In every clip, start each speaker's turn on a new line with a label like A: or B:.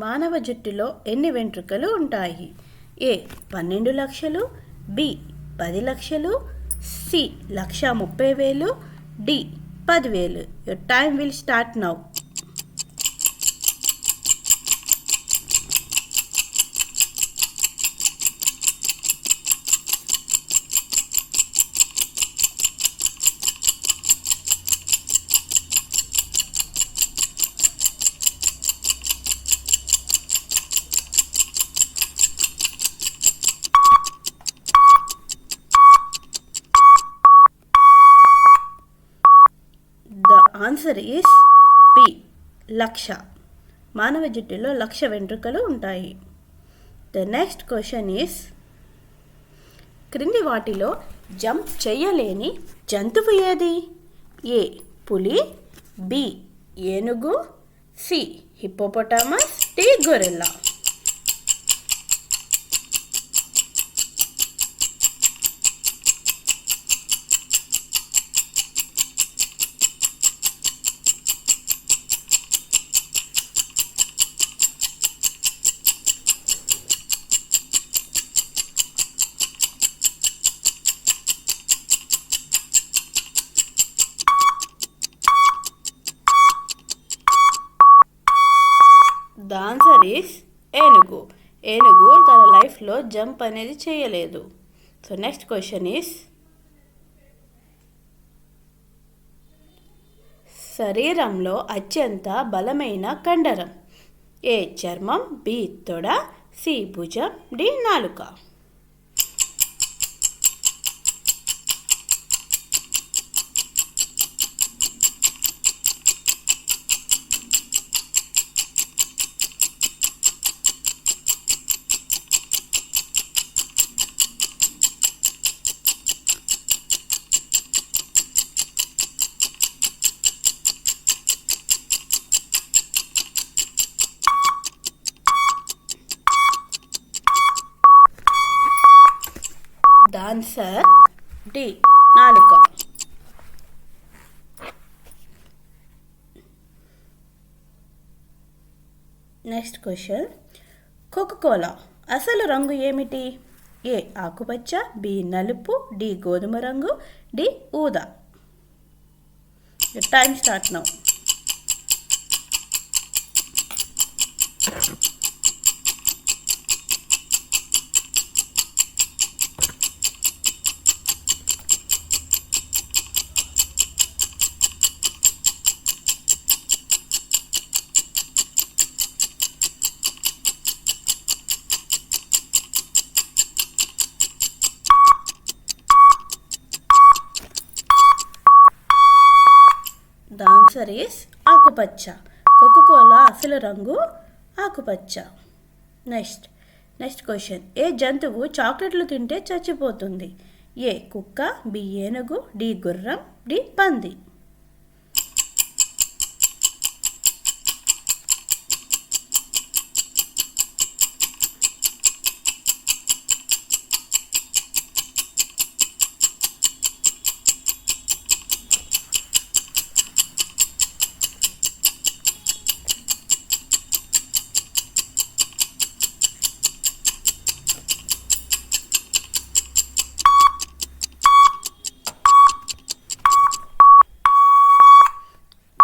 A: మానవ జుట్టులో ఎన్ని వెంట్రుకలు ఉంటాయి? ఏ 12 లక్షలు, బి 10 లక్షలు, C 1,30,000, D 10,000. Your time will start now. The answer is B. లక్ష. మానవ జుట్టులో 1,00,000 వెంట్రుకలు ఉంటాయి. The next question is, క్రింది వాటిలో జంప్ చేయలేని జంతువు ఏది? ఏ పులి, బి ఏనుగు, C hippopotamus, D gorilla. The answer is ఏనుగు. ఏనుగు తన లైఫ్లో జంప్ అనేది చేయలేదు. సో నెక్స్ట్ క్వశ్చన్ ఈస్, శరీరంలో అత్యంత బలమైన కండరం? ఏ చర్మం, బి తొడ, సి భుజం, డి నాలుక. ద ఆన్సర్ డి నాలుక. నెక్స్ట్ క్వశ్చన్, కోకోకోలా అసలు రంగు ఏమిటి? ఏ ఆకుపచ్చ, బి నలుపు, డి గోధుమ రంగు, డి ఊదా. Time start now. The answer is ఆకుపచ్చ. కోకోకోలా అసలు రంగు ఆకుపచ్చ. నెక్స్ట్ క్వశ్చన్, ఏ జంతువు చాక్లెట్లు తింటే చచ్చిపోతుంది? ఏ కుక్క, బి ఏనుగు, డి గుర్రం, డి పంది.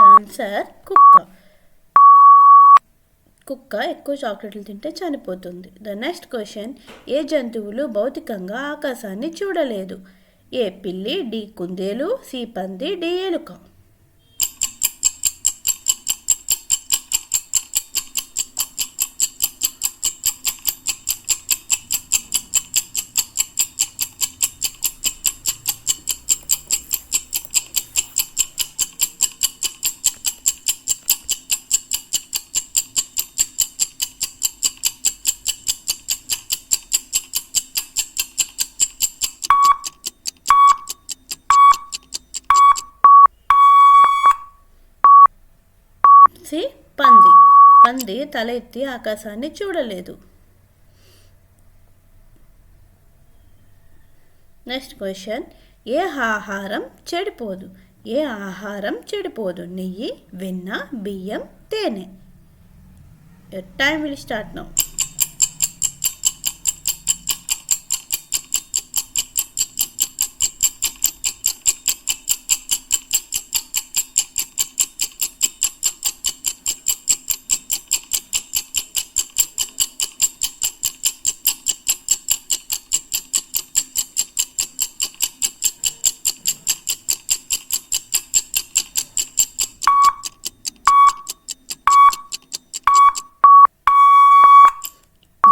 A: ఆన్సర్ కుక్క ఎక్కువ చాక్లెట్లు తింటే చనిపోతుంది. ద నెక్స్ట్ క్వశ్చన్, ఏ జంతువులు భౌతికంగా ఆకాశాన్ని చూడలేదు? ఏ పిల్లి, డి కుందేలు, సి పంది, డి ఎలుక. సి పంది. పంది తల ఎత్తి ఆకాశాన్ని చూడలేదు. నెక్స్ట్ క్వశ్చన్, ఏ ఆహారం చెడిపోదు? ఏ ఆహారం చెడిపోదు? నెయ్యి, వెన్న, బియ్యం, తేనె. Your time will start now.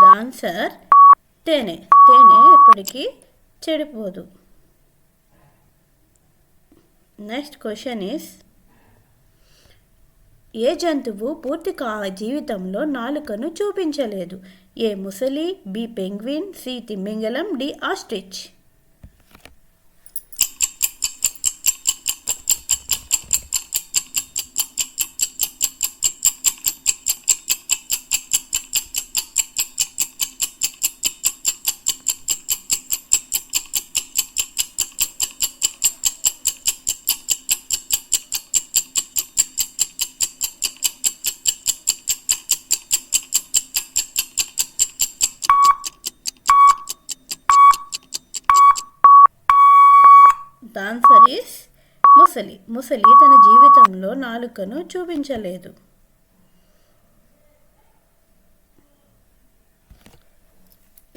A: The answer తేనె. తేనె ఎప్పటికీ చెడిపోదు. నెక్స్ట్ క్వశ్చన్ ఈస్, ఏ జంతువు పూర్తి జీవితంలో నాలుకను చూపించలేదు? ఏ ముసలి, బి పెంగ్విన్, సి తిమింగలం, D ostrich. The answer is ముసలి. ముసలి తన జీవితంలో నాలుకను చూపించలేదు.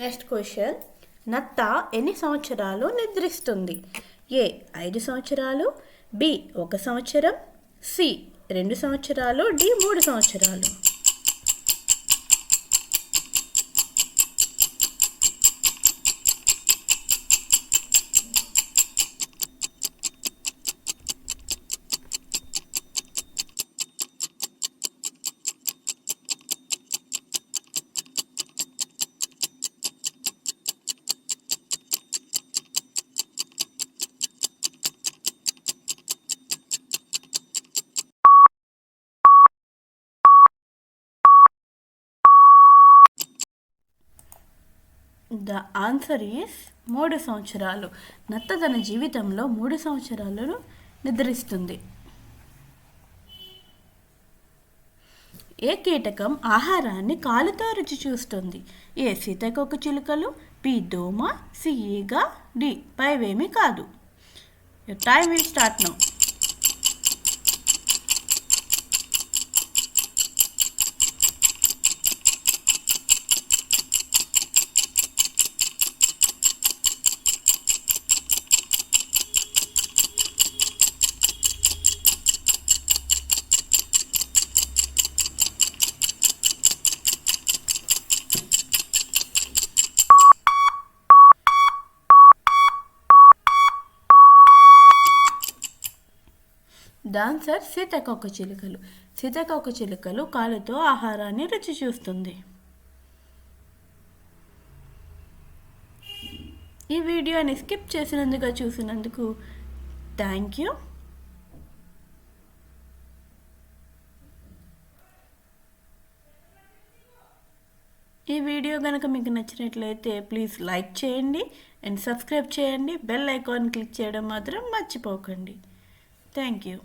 A: నెక్స్ట్ క్వశ్చన్, నత్త ఎన్ని సంవత్సరాలు నిద్రిస్తుంది? ఏ 5 సంవత్సరాలు, బి 1 సంవత్సరం, సి 2 సంవత్సరాలు, డి 3 సంవత్సరాలు. ద ఆన్సర్ ఈస్ 3 సంవత్సరాలు. నత్త తన జీవితంలో 3 సంవత్సరాలను నిద్రిస్తుంది. ఏ కీటకం ఆహారాన్ని కాలుతో రుచి చూస్తుంది? ఏ సీతాకోకచిలుకలు, బి దోమ, సి ఈగ, డి పైవేమీ కాదు. Your time will start now. The answer సీతాకోకచిలుకలు. సీతాకోకచిలుకలు కాలుతో ఆహారాన్ని రుచి చూస్తుంది. ఈ వీడియోని స్కిప్ చూసినందుకు థ్యాంక్ యూ. ఈ వీడియో కనుక మీకు నచ్చినట్లయితే ప్లీజ్ లైక్ చేయండి అండ్ సబ్స్క్రైబ్ చేయండి. బెల్ ఐకాన్ క్లిక్ చేయడం మాత్రం మర్చిపోకండి. Thank you.